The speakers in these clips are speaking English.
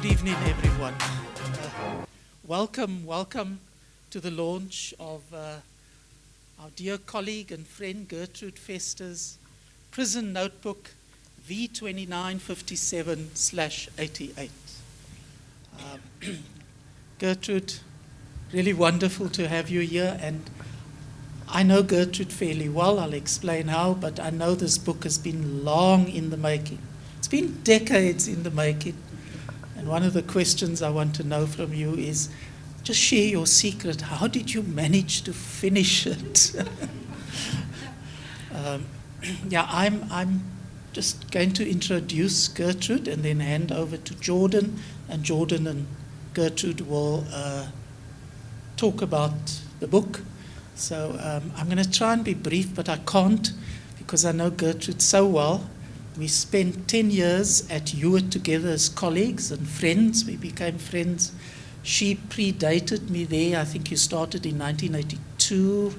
evening, everyone. Welcome to the launch of our dear colleague and friend Gertrude Fester's prison notebook V2957/88. Gertrude, really wonderful to have you here, and I know Gertrude fairly well. I'll explain how, but I know this book has been long in the making. It's been decades in the making. And one of the questions I want to know from you is, just share your secret. How did you manage to finish it? I'm just going to introduce Gertrude and then hand over to Jordan. And Jordan and Gertrude will talk about the book. So I'm going to try and be brief, but I can't because I know Gertrude so well. We spent 10 years at Hewitt together as colleagues and friends. We became friends. She predated me there. I think you started in 1982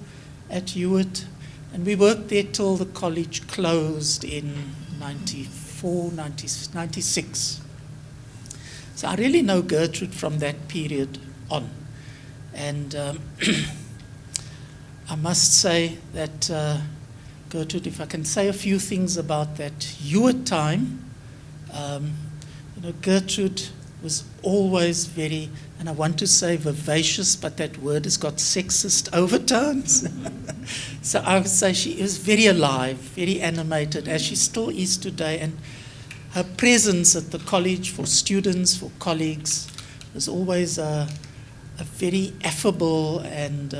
at Hewitt. And we worked there till the college closed in 96. So I really know Gertrude from that period on. And I must say that Gertrude, if I can say a few things about that Hewitt time, Gertrude was always very, and I want to say vivacious, but that word has got sexist overtones. So I would say she is very alive, very animated, as she still is today. And her presence at the college for students, for colleagues, was always a very affable and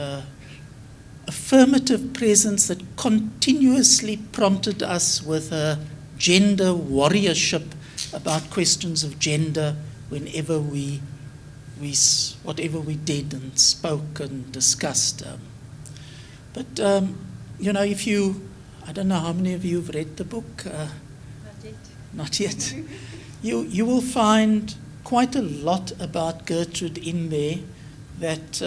affirmative presence that continuously prompted us with a gender warriorship about questions of gender whenever whatever we did and spoke and discussed. I don't know how many of you have read the book. Not yet. You will find quite a lot about Gertrude in there that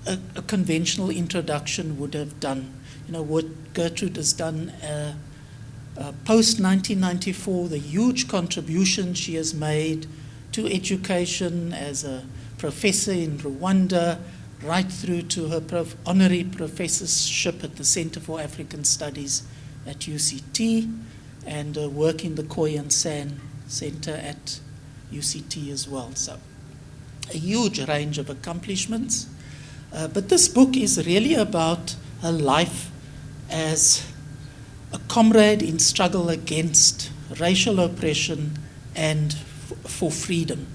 a conventional introduction would have done. What Gertrude has done post-1994, the huge contribution she has made to education as a professor in Rwanda, right through to her honorary professorship at the Center for African Studies at UCT, and work in the Khoi and San Center at UCT as well. So a huge range of accomplishments. But this book is really about her life as a comrade in struggle against racial oppression and for freedom.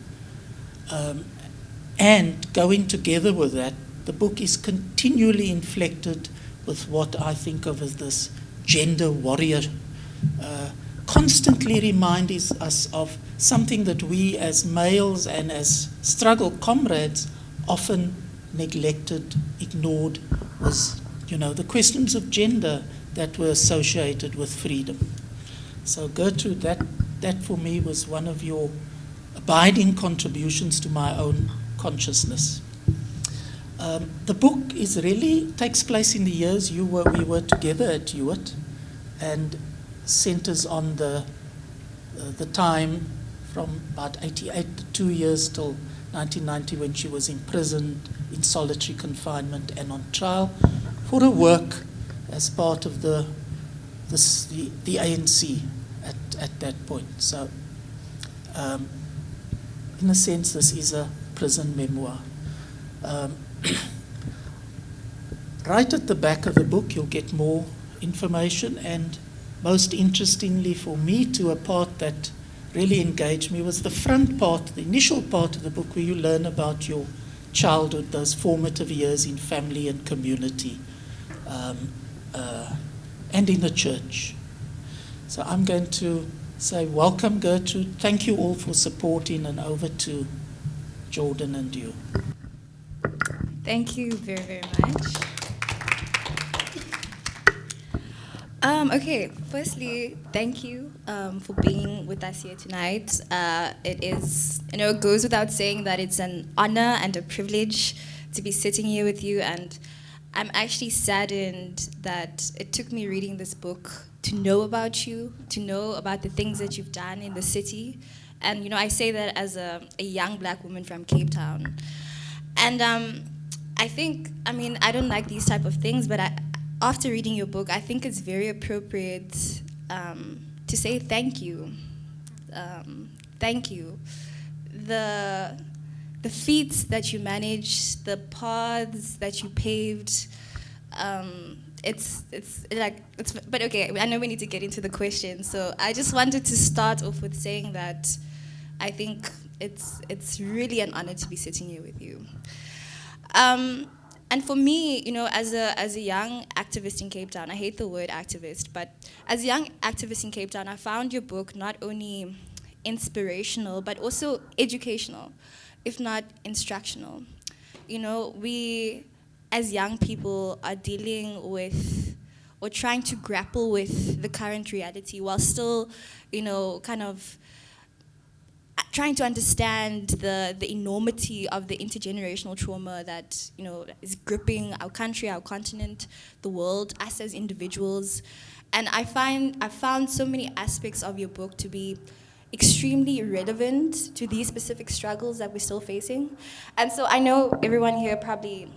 And going together with that, the book is continually inflected with what I think of as this gender warrior, constantly reminds us of something that we as males and as struggle comrades often neglected, ignored, was, the questions of gender that were associated with freedom. So Gertrude, that for me was one of your abiding contributions to my own consciousness. The book takes place in the years we were together at Hewitt, and centers on the time from about 88, the 2 years till 1990 when she was imprisoned in solitary confinement and on trial for her work as part of the ANC at that point. So, in a sense, this is a prison memoir. Right at the back of the book, you'll get more information, and most interestingly for me, a part that really engaged me was the front part, the initial part of the book, where you learn about your childhood, those formative years in family and community, and in the church. So I'm going to say welcome, Gertrude. Thank you all for supporting, and over to Jordan and you. Thank you very, very much. Okay, firstly, thank you for being with us here tonight. It is, it goes without saying that it's an honor and a privilege to be sitting here with you, and I'm actually saddened that it took me reading this book to know about you, to know about the things that you've done in the city. And, I say that as a young black woman from Cape Town. And I think, I don't like these type of things, but after reading your book, I think it's very appropriate to say thank you. Thank you. The feats that you managed, the paths that you paved, but okay, I know we need to get into the question. So I just wanted to start off with saying that I think it's really an honor to be sitting here with you. And for me, as a young activist in Cape Town, I hate the word activist, but as a young activist in Cape Town, I found your book not only inspirational, but also educational, if not instructional. We, as young people, are dealing with or trying to grapple with the current reality while still, kind of trying to understand the enormity of the intergenerational trauma that, is gripping our country, our continent, the world, us as individuals. And I found so many aspects of your book to be extremely relevant to these specific struggles that we're still facing. And so I know everyone here probably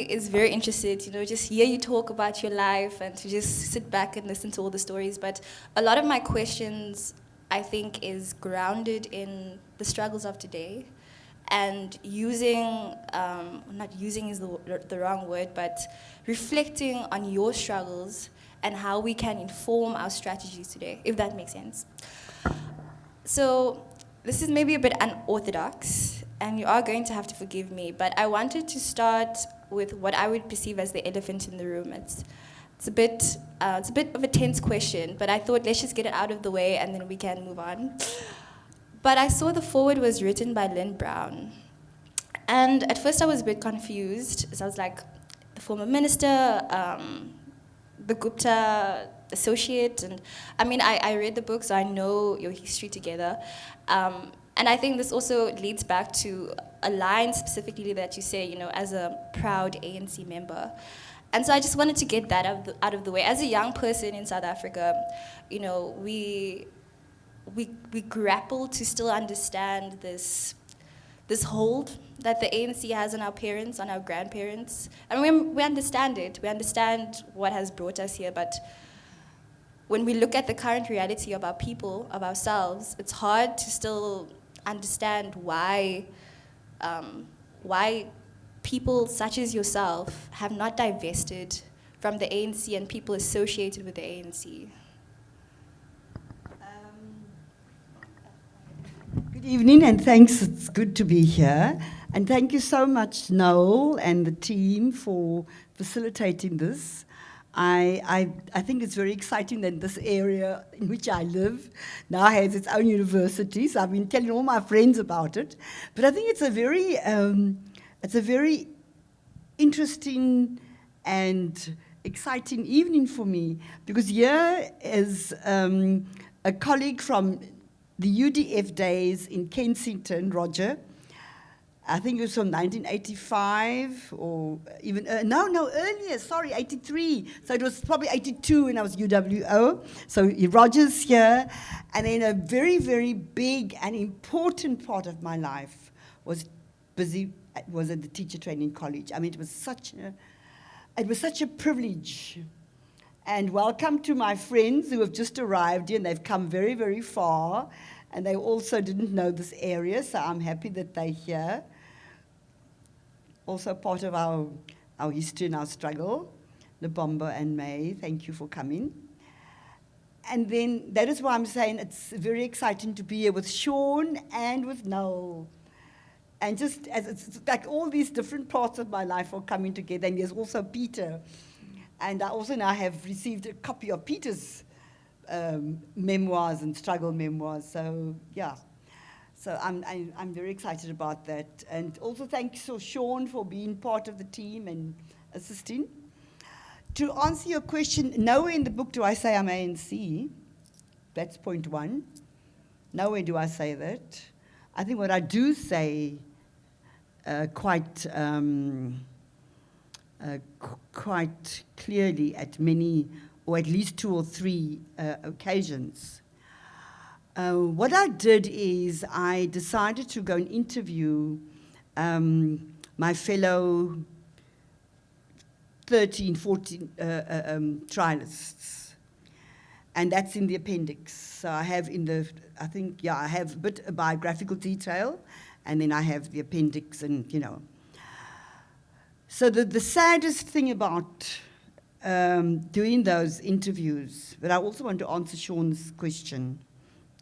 is very interested, just hear you talk about your life and to just sit back and listen to all the stories. But a lot of my questions, I think, is grounded in the struggles of today, and not using is the wrong word, but reflecting on your struggles and how we can inform our strategies today, if that makes sense. So this is maybe a bit unorthodox, and you are going to have to forgive me, but I wanted to start with what I would perceive as the elephant in the room. It's a bit of a tense question, but I thought let's just get it out of the way and then we can move on. But I saw the foreword was written by Lynn Brown. And at first I was a bit confused, so I was like, the former minister, the Gupta associate, and I read the book, so I know your history together. And I think this also leads back to a line specifically that you say, as a proud ANC member. And so I just wanted to get that out of the way. As a young person in South Africa, we grapple to still understand this hold that the ANC has on our parents, on our grandparents. And we understand it. We understand what has brought us here. But when we look at the current reality of our people, of ourselves, it's hard to still understand why people such as yourself have not divested from the ANC and people associated with the ANC. Good evening, and thanks. It's good to be here. And thank you so much, Noel and the team, for facilitating this. I think it's very exciting that this area in which I live now has its own university. So I've been telling all my friends about it. But I think it's a very interesting and exciting evening for me, because here is a colleague from the UDF days in Kensington, Roger. I think it was from 1985 or even, earlier, sorry, 83. So it was probably 82 when I was UWO. So Roger's here. And then a very, very big and important part of my life was at the teacher training college. It was such a privilege. And welcome to my friends who have just arrived here, and they've come very, very far. And they also didn't know this area, so I'm happy that they're here. Also part of our history and our struggle, Lebombo and May, thank you for coming. And then that is why I'm saying it's very exciting to be here with Sean and with Noel. And just as it's like all these different parts of my life are coming together, and there's also Peter. And I also now have received a copy of Peter's memoirs and struggle memoirs, so yeah. So I'm very excited about that. And also thanks to Sean for being part of the team and assisting. To answer your question, nowhere in the book do I say I'm ANC. That's point one. Nowhere do I say that. I think what I do say quite quite clearly at many or at least 2 or 3 occasions. What I did is I decided to go and interview my fellow 13, 14 trialists. And that's in the appendix. So I have I have a bit of biographical detail, and then I have the appendix and, you know. So the saddest thing about doing those interviews, but I also want to answer Sean's question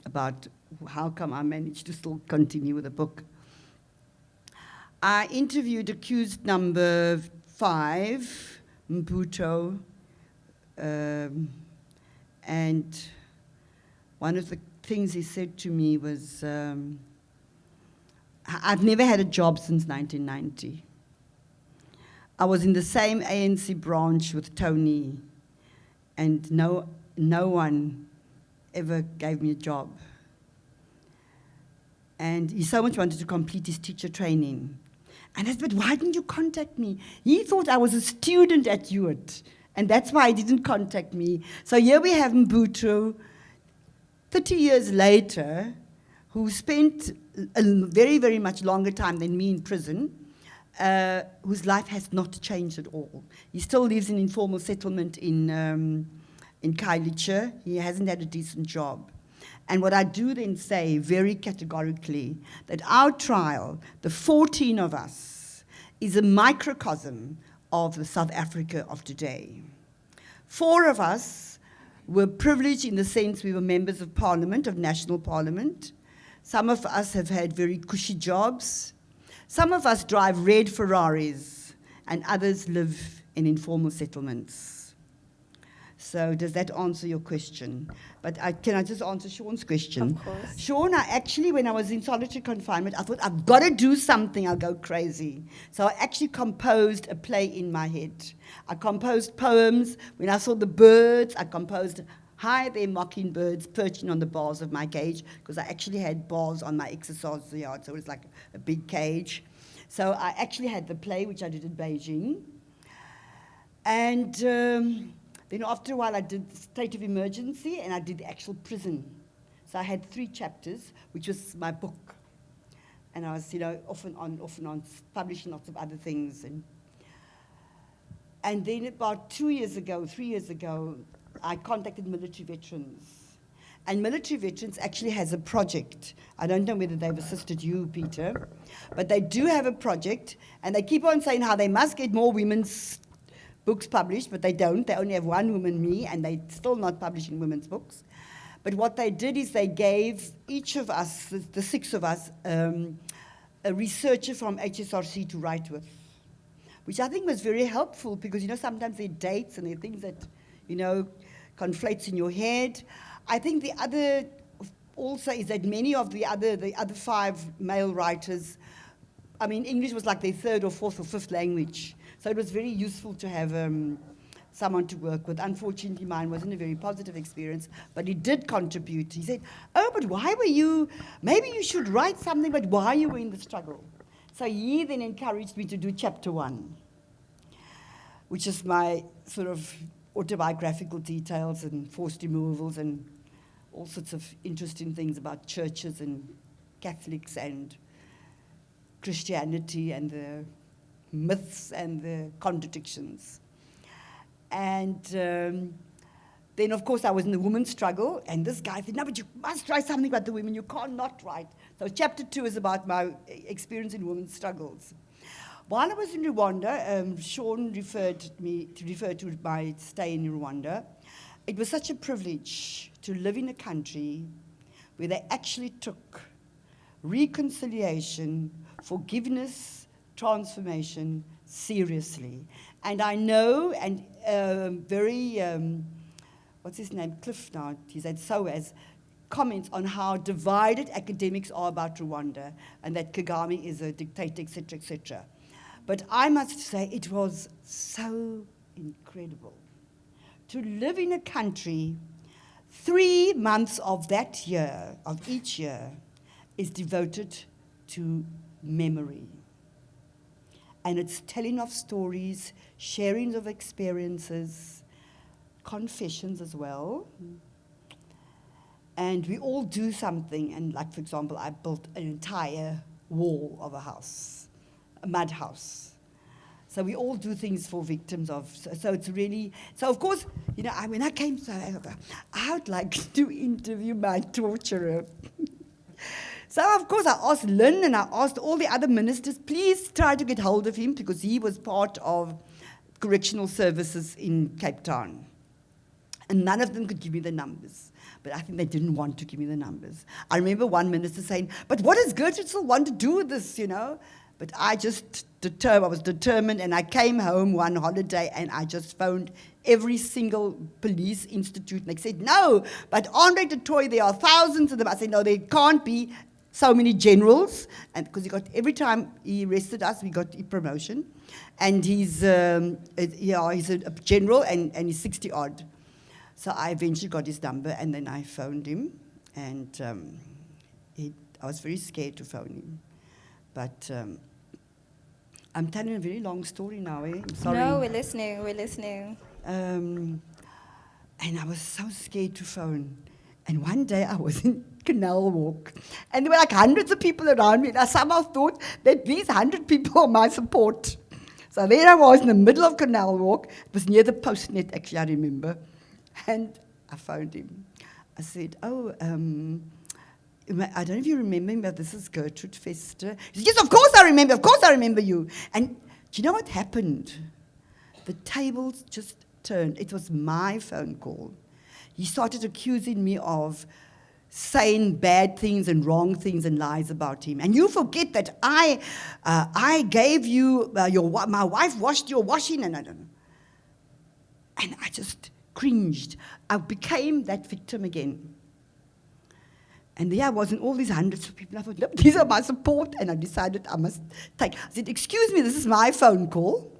about how come I managed to still continue with the book. I interviewed accused number 5, Mputo, and one of the things he said to me was, I've never had a job since 1990. I was in the same ANC branch with Tony, and no one ever gave me a job. And he so much wanted to complete his teacher training. And I said, but why didn't you contact me? He thought I was a student at Hewitt, and that's why he didn't contact me. So here we have Mputo, 30 years later, who spent a very, very much longer time than me in prison, whose life has not changed at all. He still lives in informal settlement in Khayelitsha. He hasn't had a decent job. And what I do then say very categorically, that our trial, the 14 of us, is a microcosm of the South Africa of today. 4 of us were privileged in the sense we were members of Parliament, of National Parliament. Some of us have had very cushy jobs. Some of us drive red Ferraris, and others live in informal settlements. So does that answer your question? But can I just answer Sean's question? Of course. Sean, when I was in solitary confinement, I thought, I've got to do something, I'll go crazy. So I actually composed a play in my head. I composed poems. When I saw the birds, I composed Hi There Mockingbirds perching on the bars of my cage, because I actually had bars on my exercise yard, so it was like a big cage. So I actually had the play, which I did in Beijing. And then after a while, I did the state of emergency, and I did the actual prison. So I had 3 chapters, which was my book. And I was, off and on, publishing lots of other things. And then about 3 years ago, I contacted military veterans. And military veterans actually has a project. I don't know whether they've assisted you, Peter, but they do have a project, and they keep on saying how they must get more women's books published, but they don't. They only have 1 woman, me, and they're still not publishing women's books. But what they did is they gave each of us, the 6 of us, a researcher from HSRC to write with, which I think was very helpful because, sometimes there are dates and there are things that, conflates in your head. I think the other also is that many of the other 5 male writers, English was like their 3rd or 4th or 5th language. So it was very useful to have someone to work with. Unfortunately, mine wasn't a very positive experience, but he did contribute. He said, oh, but why were you, maybe you should write something, but why you were in the struggle? So he then encouraged me to do chapter 1, which is my sort of autobiographical details and forced removals and all sorts of interesting things about churches and Catholics and Christianity and the myths and the contradictions. And then, of course, I was in the women's struggle, and this guy said, no, but you must write something about the women. You can't not write. So chapter 2 is about my experience in women's struggles. While I was in Rwanda, Sean refer to my stay in Rwanda. It was such a privilege to live in a country where they actually took reconciliation, forgiveness, transformation seriously. And I know, and what's his name, Cliff now, he's at SOAS, comments on how divided academics are about Rwanda and that Kagame is a dictator, etc., etc. But I must say it was so incredible to live in a country 3 months of that year, of each year, is devoted to memory. And it's telling of stories, sharing of experiences, confessions as well. And we all do something. And like, for example, I built an entire wall of a house, a mud house. So we all do things for victims of, so it's really, so of course, you know, when I came to South Africa, I would like to interview my torturer. So of course I asked Lynn and I asked all the other ministers, please try to get hold of him because he was part of correctional services in Cape Town. And none of them could give me the numbers. But I think they didn't want to give me the numbers. I remember one minister saying, but what does Gertrude still want to do with this, you know? But I was determined, and I came home one holiday, and I just phoned every single police institute, and they said, no, but Andre de Toy, there are thousands of them. I said, no, there can't be so many generals, and because every time he arrested us, we got a promotion, and he's a general, and he's 60 odd. So I eventually got his number, and then I phoned him, and I was very scared to phone him. But I'm telling a very long story now, eh? I'm sorry. No, we're listening. And I was so scared to phone. And one day I was in Canal Walk, and there were like hundreds of people around me, and I somehow thought that these 100 people are my support. So there I was in the middle of Canal Walk. It was near the Postnet, actually, I remember. And I phoned him. I said, I don't know if you remember me, but this is Gertrude Vester. He said, yes, of course I remember you. And do you know what happened? The tables just turned. It was my phone call. He started accusing me of saying bad things and wrong things and lies about him. And you forget that I gave you, my wife washed your washing, and I don't know. And I just cringed. I became that victim again. And there I was in all these hundreds of people. I thought, look, these are my support. And I decided I must take. I said, excuse me, this is my phone call.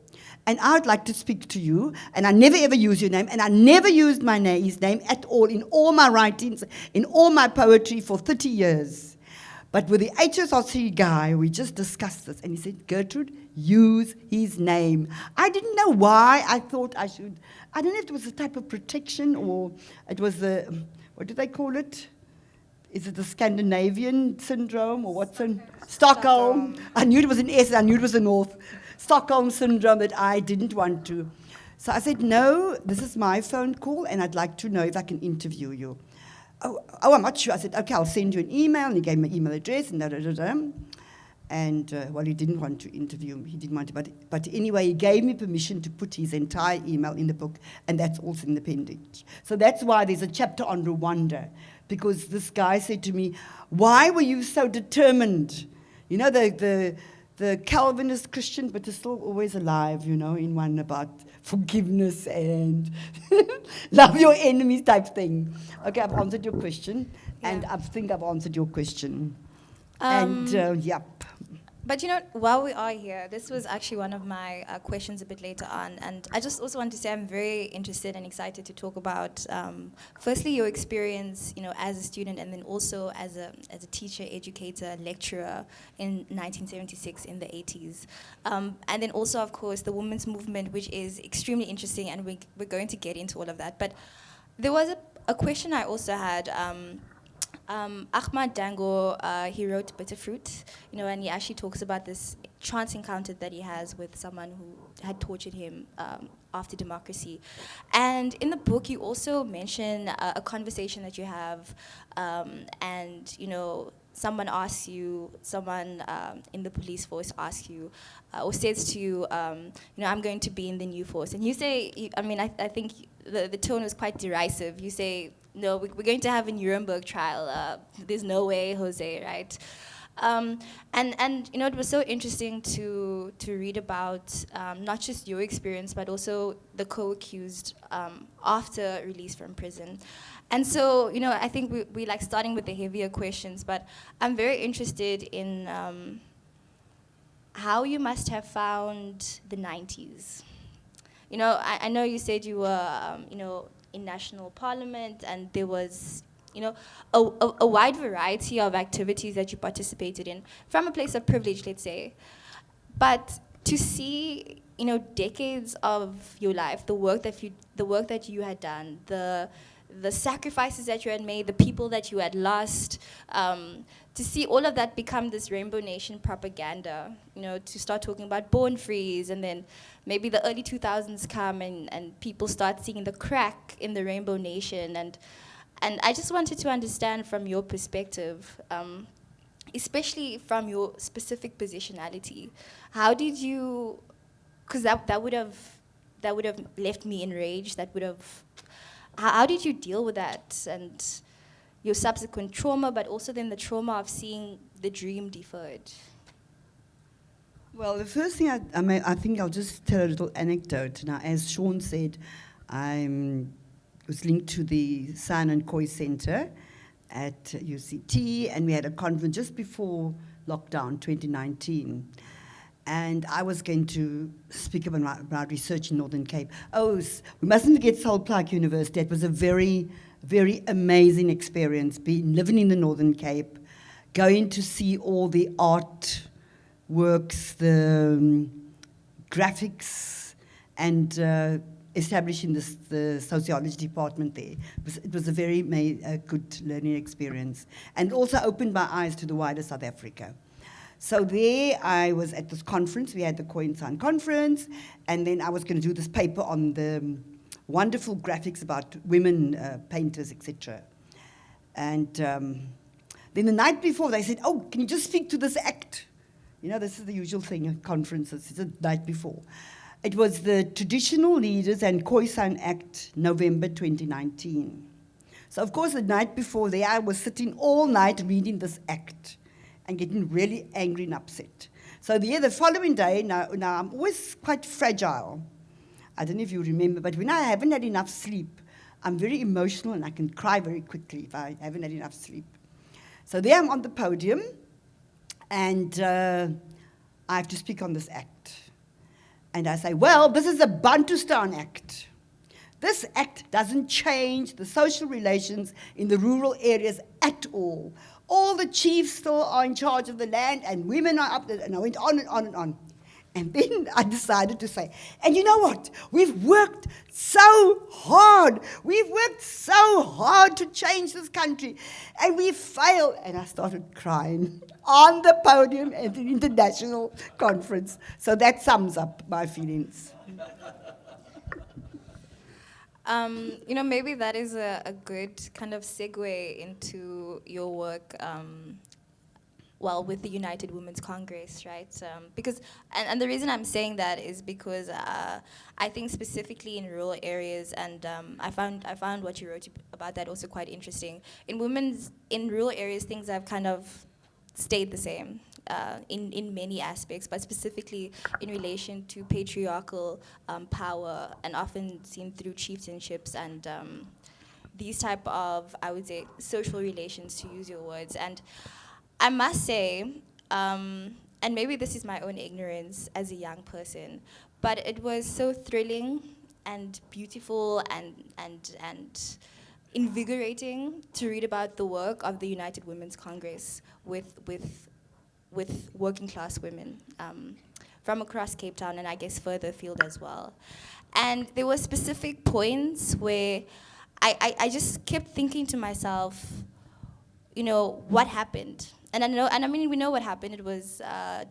And I would like to speak to you. And I never ever use your name. And I never used his name at all in all my writings, in all my poetry for 30 years. But with the HSRC guy, we just discussed this. And he said, Gertrude, use his name. I didn't know why I thought I should. I don't know if it was a type of protection or it was what do they call it? Is it the Scandinavian syndrome or what's in Stockholm? I knew it was in S, I knew it was in North. Stockholm syndrome that I didn't want to. So I said, no, this is my phone call and I'd like to know if I can interview you. Oh, I'm not sure. I said, okay, I'll send you an email. And he gave me an email address and da-da-da-da. And, well, he didn't want to interview me. He didn't want to. But anyway, he gave me permission to put his entire email in the book, and that's also in the appendix. So that's why there's a chapter on Rwanda, because this guy said to me, why were you so determined? You know, the Calvinist Christian, but they're still always alive, you know, in one about forgiveness and love your enemies type thing. Okay, I've answered your question, and I think I've answered your question. Yep. But you know, while we are here, this was actually one of my questions a bit later on, and I just also want to say I'm very interested and excited to talk about, firstly, your experience, you know, as a student, and then also as a teacher, educator, lecturer in 1976 in the 80s, and then also, of course, the women's movement, which is extremely interesting, and we're going to get into all of that. But there was a question I also had. Ahmad Dango, he wrote Bitterfruit, you know, and he actually talks about this chance encounter that he has with someone who had tortured him after democracy. And in the book, you also mention a conversation that you have, and, you know, someone asks you, someone in the police force asks you, or says to you, you know, I'm going to be in the new force. And you say, I think the tone was quite derisive. You say, no, we're going to have a Nuremberg trial. There's no way, Jose, right? And you know, it was so interesting to read about not just your experience, but also the co-accused after release from prison. And so, you know, I think we like starting with the heavier questions, but I'm very interested in how you must have found the 90s. You know, I know you said you were, you know, in national parliament, and there was, you know, a wide variety of activities that you participated in from a place of privilege, let's say. But to see decades of your life, the work that you had done, the sacrifices that you had made, the people that you had lost, to see all of that become this Rainbow Nation propaganda, to start talking about Born Frees, and then maybe the early 2000s come and people start seeing the crack in the Rainbow Nation. And I just wanted to understand from your perspective, especially from your specific positionality, how did you, because that would have left me enraged, how did you deal with that and your subsequent trauma, but also then the trauma of seeing the dream deferred? Well, the first thing I think I'll just tell a little anecdote. Now, as Sean said, I was linked to the San and Koi Center at UCT, and we had a conference just before lockdown, 2019. And I was going to speak about research in Northern Cape. We mustn't forget Sol Plaatje University. It was a very, very amazing experience, living in the Northern Cape, going to see all the art works, the graphics, and establishing the sociology department there. It was a very good learning experience, and also opened my eyes to the wider South Africa. So there I was at this conference. We had the Koi and San conference, and then I was going to do this paper on the wonderful graphics about women painters, etc. And then the night before, they said, can you just speak to this act? This is the usual thing at conferences. It's the night before. It was the Traditional Leaders and Khoisan Act, November 2019. So, of course, the night before there, I was sitting all night reading this act and getting really angry and upset. So the following day, now I'm always quite fragile. I don't know if you remember, but when I haven't had enough sleep, I'm very emotional and I can cry very quickly if I haven't had enough sleep. So there I'm on the podium, and I have to speak on this act. And I say, well, this is a Bantustan Act. This act doesn't change the social relations in the rural areas at all. All the chiefs still are in charge of the land, and women are up there, and I went on and on and on. And then I decided to say, and you know what? We've worked so hard. We've worked so hard to change this country, and we failed. And I started crying on the podium at an international conference. So that sums up my feelings. Maybe that is a good kind of segue into your work, with the United Women's Congress, right? Because the reason I'm saying that is because I think specifically in rural areas, and I found what you wrote about that also quite interesting. In rural areas, things have kind of stayed the same. In many aspects, but specifically in relation to patriarchal power, and often seen through chieftainships and these type of, I would say, social relations, to use your words. And I must say, and maybe this is my own ignorance as a young person, but it was so thrilling and beautiful and invigorating to read about the work of the United Women's Congress with working class women from across Cape Town, and I guess further afield as well. And there were specific points where I just kept thinking to myself, what happened? And I mean, we know what happened. It was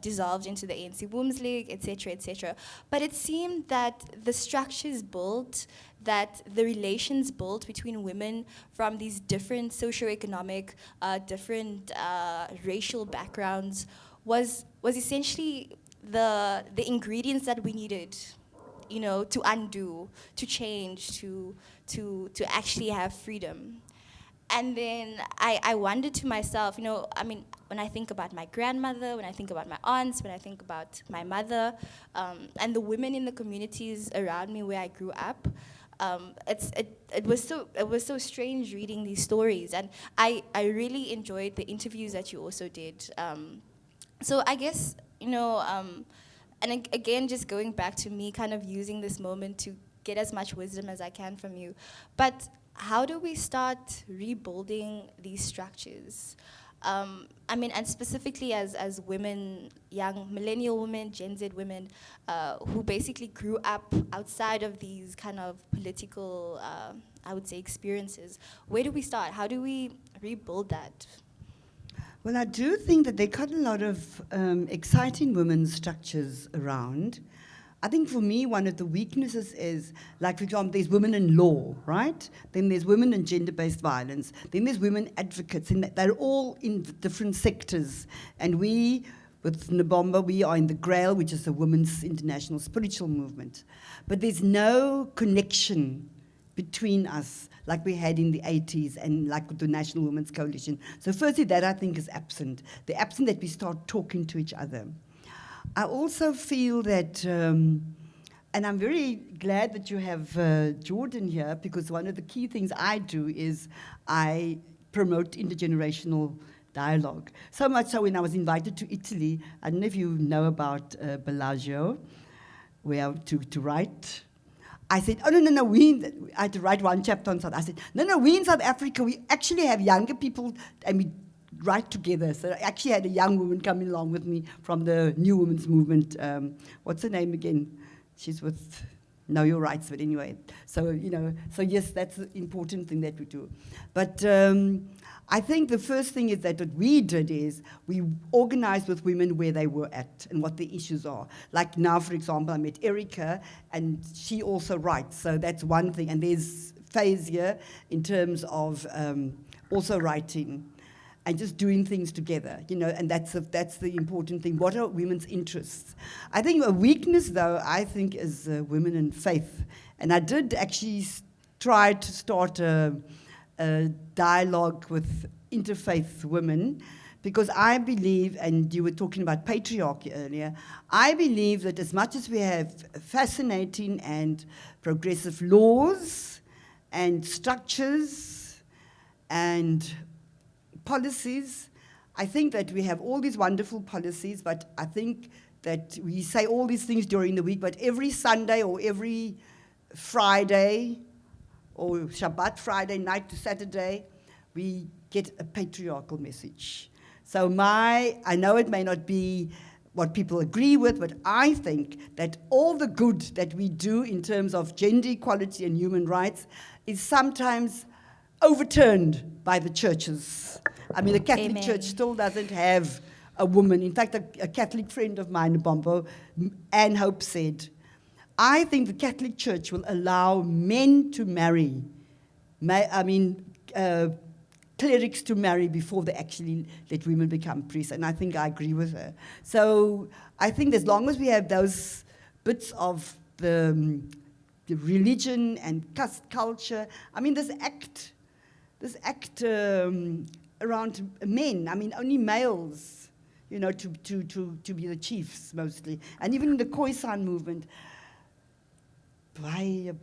dissolved into the ANC Women's League, etc., etc. But it seemed that the structures built, that the relations built between women from these different socioeconomic, different racial backgrounds was essentially the ingredients that we needed, to undo, to change, to actually have freedom. And then I wondered to myself, when I think about my grandmother, when I think about my aunts, when I think about my mother, and the women in the communities around me where I grew up, it was so strange reading these stories, and I really enjoyed the interviews that you also did. So I guess and again, just going back to me, kind of using this moment to get as much wisdom as I can from you, but how do we start rebuilding these structures? I mean, and specifically as women, young millennial women, Gen Z women, who basically grew up outside of these kind of political, I would say, experiences. Where do we start? How do we rebuild that? Well, I do think that there are quite a lot of exciting women's structures around. I think for me, one of the weaknesses is, like, for example, there's women in law, right? Then there's women in gender-based violence. Then there's women advocates, and they're all in different sectors. And we, with Nabomba, we are in the GRAIL, which is the Women's International Spiritual Movement. But there's no connection between us like we had in the 80s and like with the National Women's Coalition. So firstly, that I think is absent. The absent that we start talking to each other. I also feel that, and I'm very glad that you have Jordan here, because one of the key things I do is I promote intergenerational dialogue. So much so when I was invited to Italy, I don't know if you know about Bellagio, where to write. I said, oh, no, I had to write one chapter on South. I said, no, we in South Africa, we actually have younger people, and we write together. So I actually had a young woman coming along with me from the New Women's Movement. What's her name again? She's with Know Your Rights, but anyway. So, so yes, that's the important thing that we do. But I think the first thing is that what we did is we organized with women where they were at and what the issues are. Like now, for example, I met Erica, and she also writes. So that's one thing. And there's Faze here in terms of also writing and just doing things together, and that's the important thing. What are women's interests? I think a weakness, though, I think, is women in faith. And I did actually try to start a dialogue with interfaith women, because I believe, and you were talking about patriarchy earlier, I believe that as much as we have fascinating and progressive laws and structures and policies, I think that we have all these wonderful policies, but I think that we say all these things during the week, but every Sunday or every Friday or Shabbat, Friday night to Saturday, we get a patriarchal message. So I know it may not be what people agree with, but I think that all the good that we do in terms of gender equality and human rights is sometimes overturned by the churches. I mean, the Catholic Amen. Church still doesn't have a woman. In fact, a Catholic friend of mine, Bombo, Anne Hope, said, I think the Catholic Church will allow men to marry, clerics to marry before they actually let women become priests. And I think I agree with her. So I think as long as we have those bits of the religion and culture, I mean, this act around men, I mean, only males, to be the chiefs mostly. And even in the Khoisan movement, male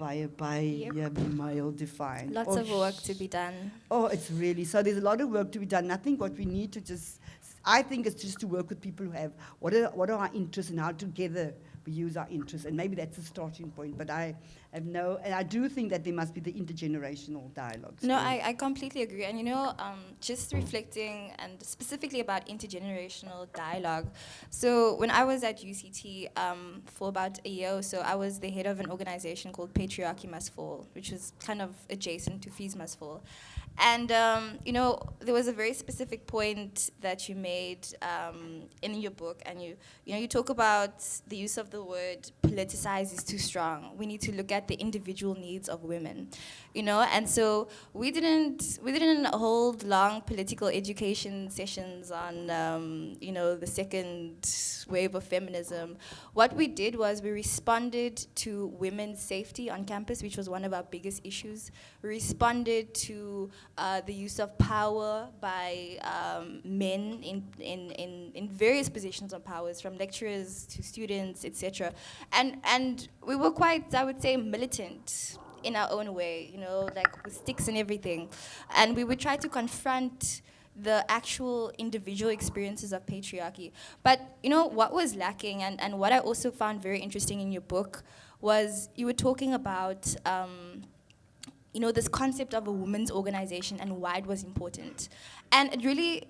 defined. Lots of work to be done. Oh, it's really, so there's a lot of work to be done. I think what we need to I think it's just to work with people who have, what are our interests and how together we use our interests. And maybe that's a starting point, but I do think that there must be the intergenerational dialogues. No, I completely agree. And just reflecting and specifically about intergenerational dialogue. So when I was at UCT for about a year or so, I was the head of an organization called Patriarchy Must Fall, which was kind of adjacent to Fees Must Fall. And, there was a very specific point that you made in your book, and you talk about the use of the word politicize is too strong. We need to look at the individual needs of women, and so we didn't hold long political education sessions on, the second wave of feminism. What we did was we responded to women's safety on campus, which was one of our biggest issues. We responded to the use of power by men in various positions of powers, from lecturers to students, etc. And we were quite, I would say, militant in our own way, like with sticks and everything. And we would try to confront the actual individual experiences of patriarchy. But what was lacking, and what I also found very interesting in your book, was you were talking about this concept of a women's organization and why it was important. And it really,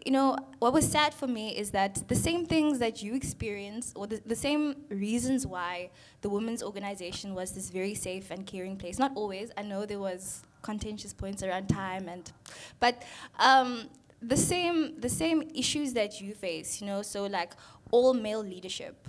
what was sad for me is that the same things that you experience, or the same reasons why the women's organization was this very safe and caring place, not always, I know there was contentious points around time, but the same issues that you face, so like all male leadership,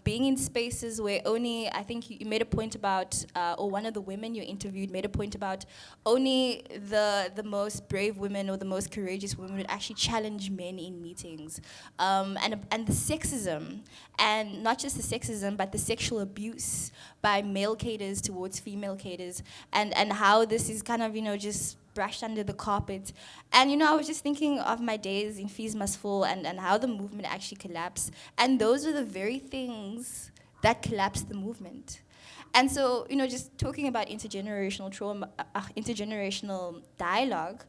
being in spaces where only, I think you made a point about, or one of the women you interviewed made a point about, only the most brave women or the most courageous women would actually challenge men in meetings, and the sexism, and not just the sexism, but the sexual abuse by male cadres towards female cadres, and how this is kind of, just brushed under the carpet. And I was just thinking of my days in Fees Must Fall and how the movement actually collapsed. And those were the very things that collapsed the movement. And so, just talking about intergenerational trauma, intergenerational dialogue.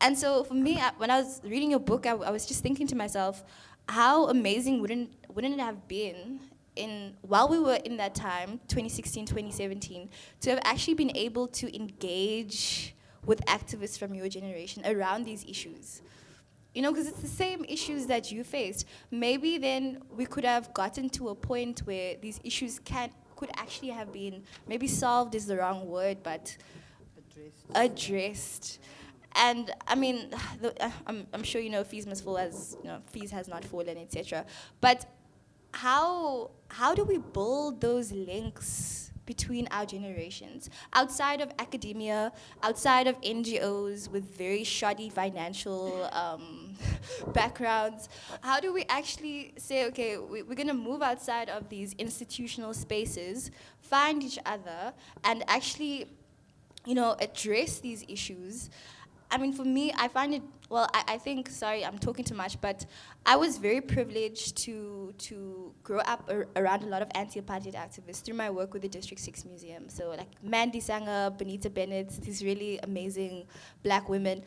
And so for me, when I was reading your book, I was just thinking to myself, how amazing wouldn't it have been while we were in that time, 2016, 2017, to have actually been able to engage with activists from your generation around these issues. Because it's the same issues that you faced. Maybe then we could have gotten to a point where these issues could actually have been, maybe solved is the wrong word, but addressed. And I mean, I'm sure Fees Must Fall as, Fees has not fallen, etc. But how do we build those links between our generations, outside of academia, outside of NGOs with very shoddy financial backgrounds? How do we actually say, okay, we're going to move outside of these institutional spaces, find each other, and actually, address these issues? I mean, for me, I find it, well, I think, sorry, I'm talking too much, but I was very privileged to grow up around a lot of anti-apartheid activists through my work with the District 6 Museum. So like Mandy Sanger, Bonita Bennett, these really amazing black women.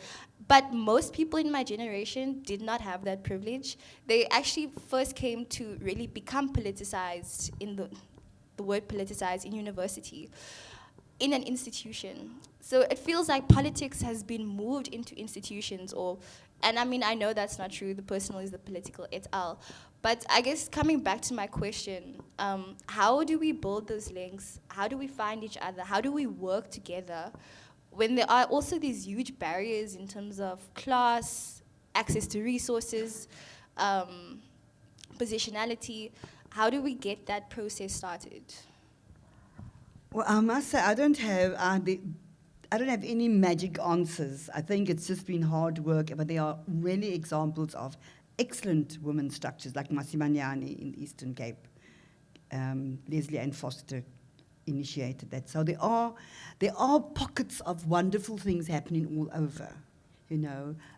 But most people in my generation did not have that privilege. They actually first came to really become politicized, in the word politicized, in university, in an institution. So it feels like politics has been moved into institutions, and I mean, I know that's not true, the personal is the political, et al. But I guess coming back to my question, how do we build those links? How do we find each other? How do we work together when there are also these huge barriers in terms of class, access to resources, positionality? How do we get that process started? Well, I must say, I don't have any magic answers. I think it's just been hard work, but there are really examples of excellent women's structures, like Masimanyane in the Eastern Cape. Leslie Ann Foster initiated that. So there are pockets of wonderful things happening all over.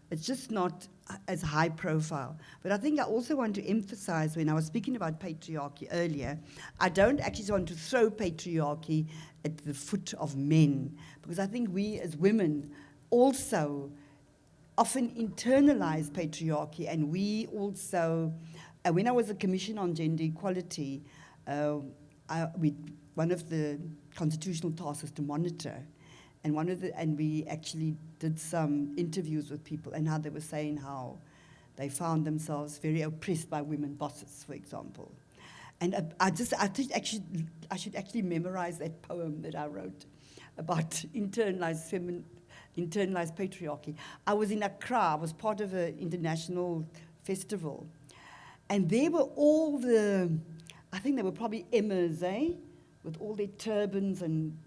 It's just not as high profile. But I think I also want to emphasize, when I was speaking about patriarchy earlier, I don't actually want to throw patriarchy at the foot of men, because I think we as women also often internalize patriarchy, and we also, when I was a Commission on Gender Equality, one of the constitutional tasks is to monitor. And we actually did some interviews with people, and how they were saying how they found themselves very oppressed by women bosses, for example. And I think I should actually memorize that poem that I wrote about internalized patriarchy. I was in Accra. I was part of an international festival, and there were all I think they were probably Emmas, with all their turbans and.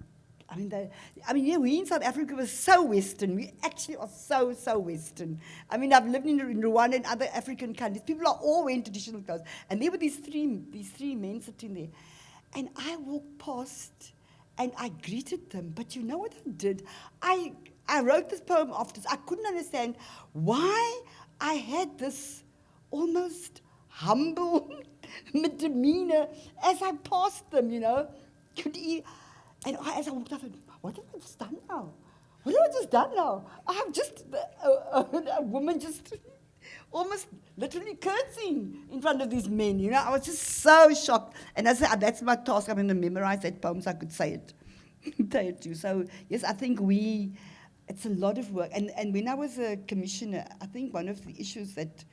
We in South Africa were so Western. We actually are so Western. I mean, I've lived in Rwanda and other African countries. People are all wearing traditional clothes. And there were these three men sitting there. And I walked past and I greeted them. But you know what I did? I wrote this poem after. I couldn't understand why I had this almost humble demeanor as I passed them, And as I walked up, what have I just done now? What have I just done now? I have just a woman just almost literally curtsying in front of these men. I was just so shocked. And I said, that's my task. I'm going to memorize that poem so I could say it. Tattoo. So yes, I think it's a lot of work. And when I was a commissioner, I think one of the issues that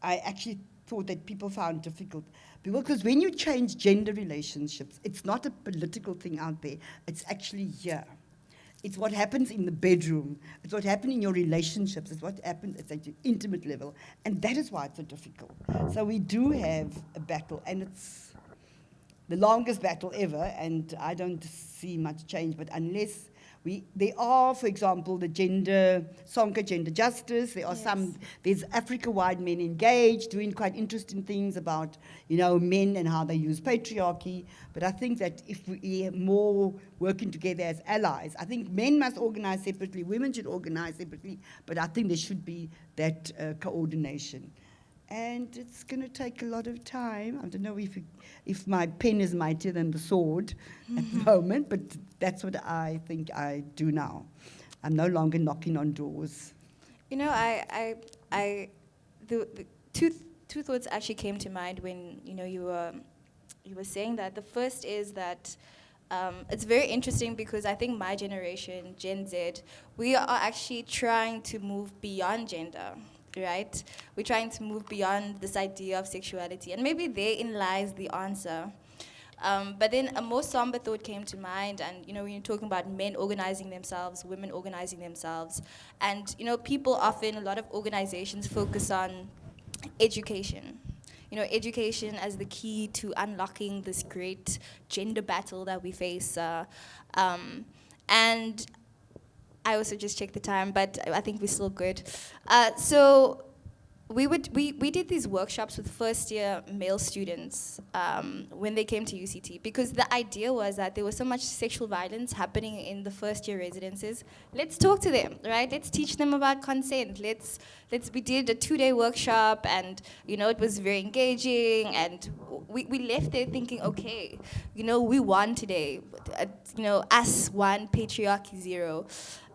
I actually thought that people found difficult, because when you change gender relationships, it's not a political thing out there. It's actually here. It's what happens in the bedroom. It's what happens in your relationships. It's what happens at an intimate level. And that is why it's so difficult. So we do have a battle, and it's the longest battle ever, and I don't see much change. But unless there are, for example, the Sonke Gender Justice. There are there's Africa-wide Men Engaged, doing quite interesting things about, men and how they use patriarchy. But I think that if we are more working together as allies, I think men must organize separately, women should organize separately, but I think there should be that coordination. And it's going to take a lot of time. I don't know if my pen is mightier than the sword at the moment, but that's what I think I do now. I'm no longer knocking on doors. The two thoughts actually came to mind when you were saying that. The first is that it's very interesting because I think my generation, Gen Z, we are actually trying to move beyond gender. Right? We're trying to move beyond this idea of sexuality. And maybe therein lies the answer. But then a more somber thought came to mind. And, when you're talking about men organizing themselves, women organizing themselves. And, people often, a lot of organizations focus on education. Education as the key to unlocking this great gender battle that we face. And I also just checked the time, but I think we're still good. So we did these workshops with first-year male students when they came to UCT, because the idea was that there was so much sexual violence happening in the first-year residences. Let's talk to them, right? Let's teach them about consent. We did a 2-day workshop, and it was very engaging, and we left there thinking, okay, we won today. Us won, patriarchy 0.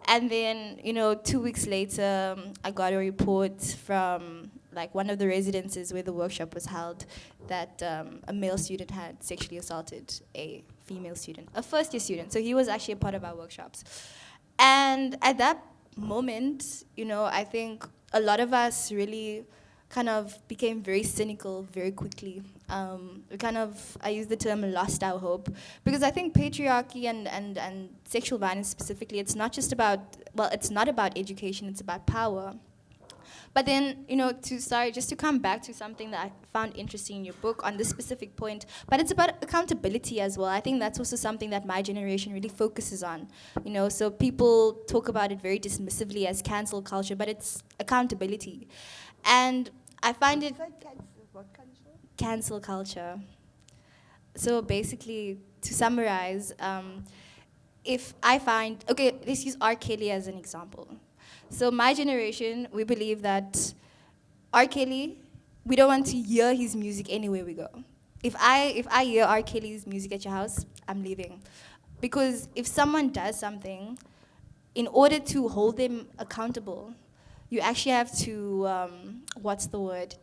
And then, 2 weeks later, I got a report from one of the residences where the workshop was held that a male student had sexually assaulted a female student, a first-year student. So he was actually a part of our workshops. And at that moment, I think a lot of us really kind of became very cynical very quickly. I use the term lost our hope, because I think patriarchy and sexual violence specifically, it's not about education, it's about power. But then, just to come back to something that I found interesting in your book on this specific point, but it's about accountability as well. I think that's also something that my generation really focuses on. So people talk about it very dismissively as cancel culture, but it's accountability. And I find it cancel culture. So basically, to summarize, let's use R. Kelly as an example. So my generation, we believe that R. Kelly, we don't want to hear his music anywhere we go. If I hear R. Kelly's music at your house, I'm leaving. Because if someone does something, in order to hold them accountable, you actually have to,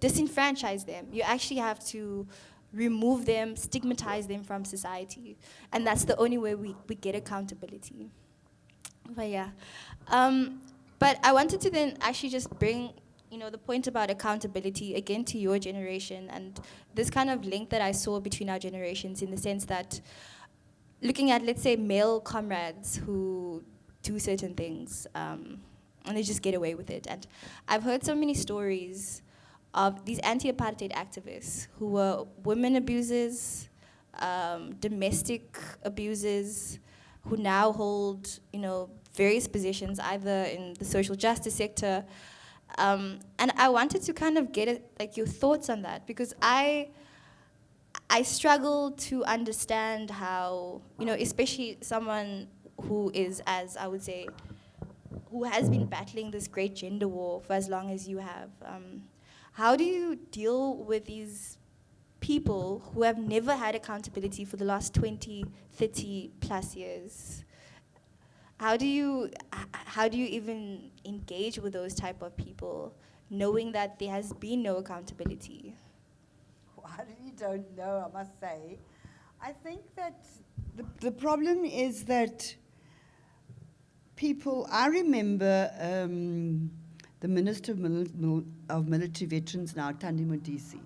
disenfranchise them. You actually have to remove them, stigmatize them from society. And that's the only way we get accountability. But yeah. But I wanted to then actually just bring, the point about accountability again to your generation, and this kind of link that I saw between our generations, in the sense that looking at, let's say, male comrades who do certain things, and they just get away with it. And I've heard so many stories of these anti-apartheid activists who were women abusers, domestic abusers, who now hold, various positions either in the social justice sector. And I wanted to kind of get your thoughts on that, because I struggle to understand how, especially someone who is, as I would say, who has been battling this great gender war for as long as you have. How do you deal with these people who have never had accountability for the last 20, 30 plus years? How do you even engage with those type of people, knowing that there has been no accountability? Well, I really don't know, I must say. I think that the problem is that people, I remember the Minister of Military Veterans now, Thandi Modise.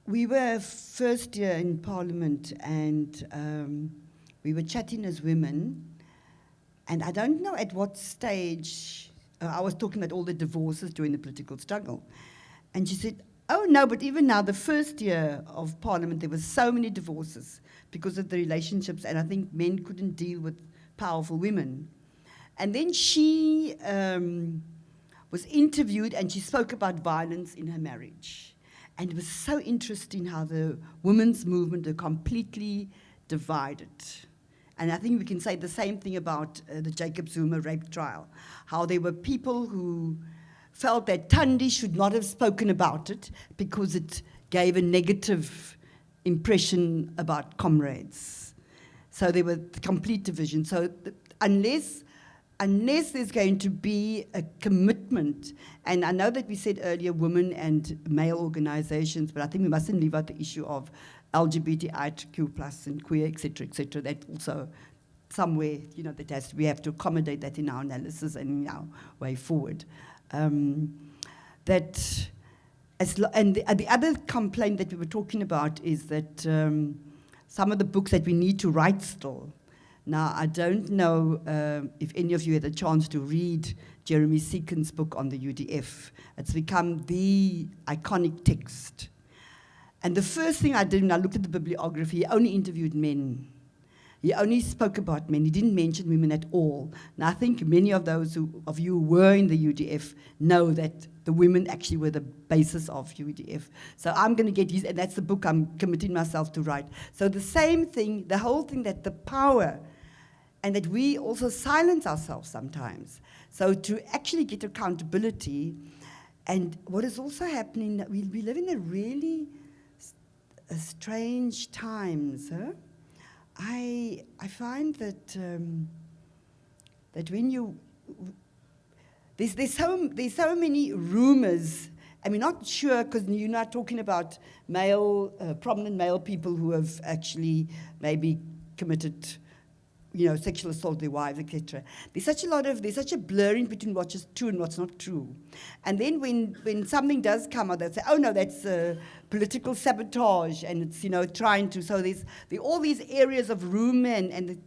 We were first year in Parliament and we were chatting as women, and I don't know at what stage, I was talking about all the divorces during the political struggle, and she said, oh no, but even now, the first year of Parliament, there were so many divorces because of the relationships, and I think men couldn't deal with powerful women. And then she was interviewed, and she spoke about violence in her marriage. And it was so interesting how the women's movement are completely divided. And I think we can say the same thing about the Jacob Zuma rape trial, how there were people who felt that Thandi should not have spoken about it because it gave a negative impression about comrades. So there were complete division. So unless there's going to be a commitment, and I know that we said earlier women and male organizations, but I think we mustn't leave out the issue of LGBTIQ+ and queer, et cetera, that also somewhere, that we have to accommodate that in our analysis and in our way forward. And the other complaint that we were talking about is that some of the books that we need to write still. Now, I don't know if any of you had a chance to read Jeremy Seekon's book on the UDF. It's become the iconic text. And the first thing I did when I looked at the bibliography, he only interviewed men. He only spoke about men. He didn't mention women at all. And I think many of those of you who were in the UDF know that the women actually were the basis of UDF. So I'm going to get his, and that's the book I'm committing myself to write. So the same thing, the whole thing, that the power, and that we also silence ourselves sometimes. So to actually get accountability, and what is also happening, we live in a really strange times. Huh? I find that that when you there's so many rumors. I mean, not sure, because you're not talking about prominent male people who have actually maybe committed, sexual assault of their wives, etc. There's such a blurring between what's true and what's not true. And then when something does come out, they say, oh no, that's political sabotage, and it's, trying to, so there are all these areas of rumor, and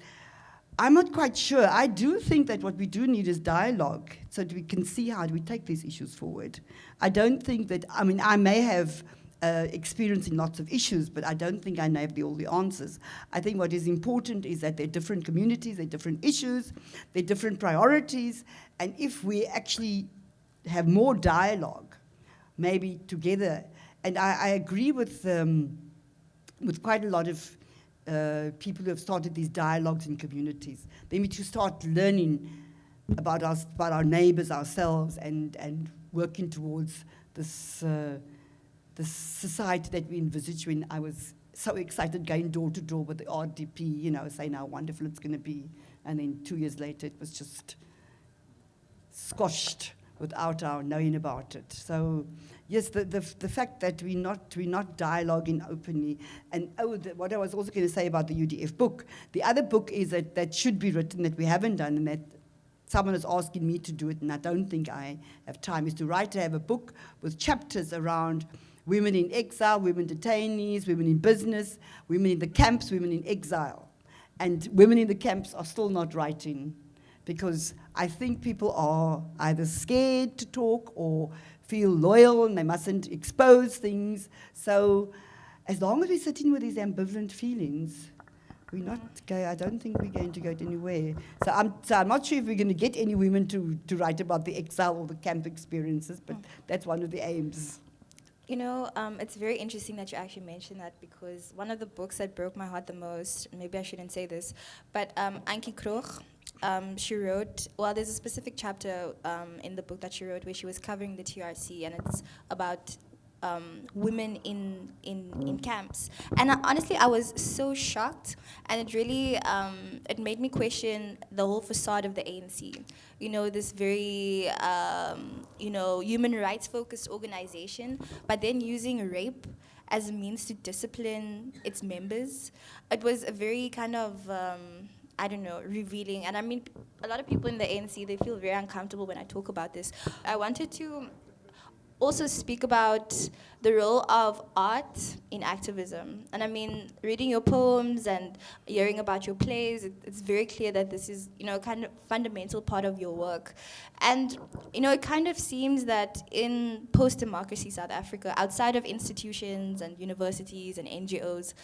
I'm not quite sure. I do think that what we do need is dialogue, so that we can see how do we take these issues forward. I don't think that, I may have experience in lots of issues, but I don't think I know all the answers. I think what is important is that there are different communities, there are different issues, there are different priorities, and if we actually have more dialogue, maybe together, and I agree with quite a lot of people who have started these dialogues in communities. They need to start learning about us, about our neighbors, ourselves, and working towards this the society that we envisaged when I was so excited going door to door with the RDP, saying how wonderful it's going to be. And then 2 years later, it was just squashed without our knowing about it. So, yes, the fact that we're not dialoguing openly. And what I was also going to say about the UDF book, the other book is that should be written that we haven't done, and that someone is asking me to do it, and I don't think I have time, is to have a book with chapters around women in exile, women detainees, women in business, women in the camps, women in exile. And women in the camps are still not writing, because I think people are either scared to talk or feel loyal and they mustn't expose things. So as long as we're sitting with these ambivalent feelings, I don't think we're going to go anywhere. So I'm not sure if we're going to get any women to write about the exile or the camp experiences, but that's one of the aims. It's very interesting that you actually mentioned that, because one of the books that broke my heart the most, maybe I shouldn't say this, but Ankie Krog, she wrote, there's a specific chapter in the book that she wrote where she was covering the TRC, and it's about women in camps. And honestly, I was so shocked, and it really, it made me question the whole facade of the ANC. This very, human rights focused organization, but then using rape as a means to discipline its members. It was a very kind of, I don't know, revealing. And I mean, a lot of people in the ANC, they feel very uncomfortable when I talk about this. I wanted to also speak about the role of art in activism. And I mean, reading your poems and hearing about your plays, it's very clear that this is, you know, kind of fundamental part of your work. And, you know, it kind of seems that in post-democracy South Africa, outside of institutions and universities and NGOs,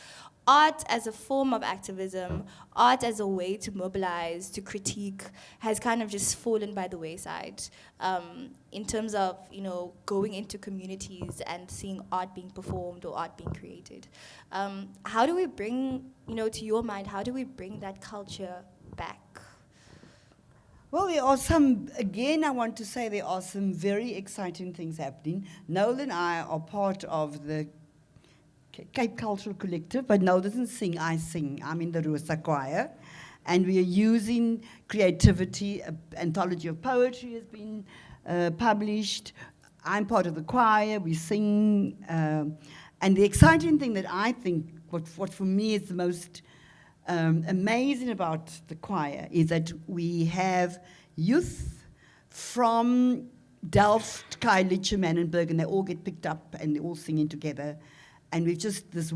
art as a form of activism, art as a way to mobilize, to critique, has kind of just fallen by the wayside in terms of, you know, going into communities and seeing art being performed or art being created. How do we bring, you know, to your mind, how do we bring that culture back? Well, there are some, again, I want to say there are some very exciting things happening. Noel and I are part of the Cape Cultural Collective, but Noel doesn't sing, I sing. I'm in the Rosa Choir. And we are using creativity. An anthology of poetry has been published. I'm part of the choir, we sing. And the exciting thing that I think, what for me is the most amazing about the choir is that we have youth from Delft, Khayelitsha, Manenberg, and they all get picked up and they're all singing together. And we've just, this